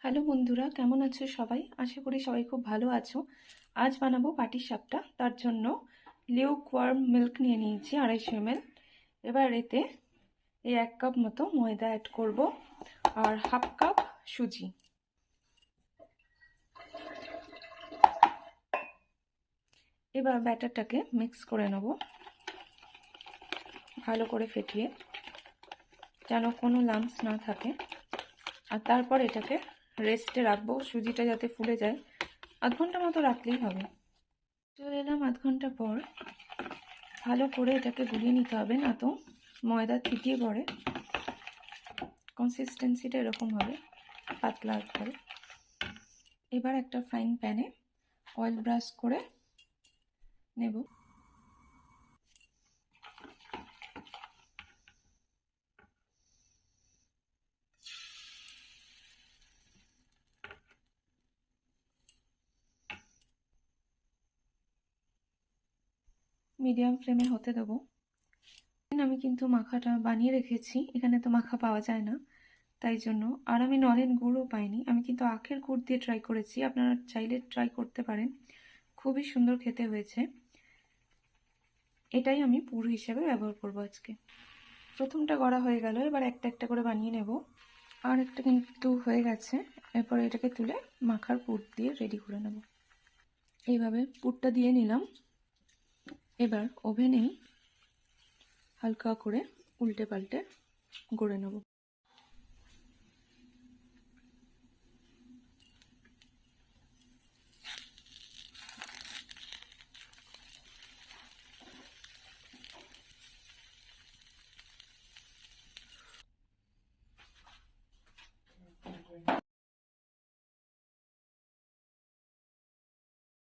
Hello বন্ধুরা, কেমন আছো সবাই? আশা করি সবাই খুব ভালো আছো। আজ বানাবো পাটিসাপটা। তার জন্য লিউকওয়ার্ম মিল্ক নিয়ে নিয়েছি 250 ml। এবার এতে এই 1 কাপ মতো ময়দা অ্যাড করব আর হাফ কাপ সুজি। এবার ব্যাটারটাকে মিক্স করে নেব ভালো করে ফেটিয়ে, যেন কোনো লাম্পস না থাকে। আর তারপর এটাকে রেস্টে রাখবো, সুজিটা যাতে ফুলে যায়। আধ ঘন্টা মতো রাখলেই হবে। চলে এলাম আধ ঘন্টা পর। ভালো করে এটাকে গুলিয়ে নিতে হবে, না তো ময়দা থিতিয়ে পড়ে। কনসিস্টেন্সিটা এরকম হবে, পাতলা করে। এবার একটা ফ্রাইং প্যানে অয়েল ব্রাশ করে নেব। মিডিয়াম ফ্লেমে হতে দেবো। আমি কিন্তু মাখাটা বানিয়ে রেখেছি, এখানে তো মাখা পাওয়া যায় না, তাই জন্য। আর আমি নলেন গুড়ও পাইনি, আমি কিন্তু আখের গুড় দিয়ে ট্রাই করেছি। আপনারা চাইলে ট্রাই করতে পারেন, খুবই সুন্দর খেতে হয়েছে। এটাই আমি পুর হিসেবে ব্যবহার করব আজকে। প্রথমটা গড়া হয়ে গেল, এবার একটা একটা করে বানিয়ে নেব। আর একটা কিন্তু হয়ে গেছে। এরপর এটাকে তুলে মাখার পুর দিয়ে রেডি করে নেব। এইভাবে পুরটা দিয়ে নিলাম। এবার ওভেনেই হালকা করে উল্টে পাল্টে গড়ে নেব।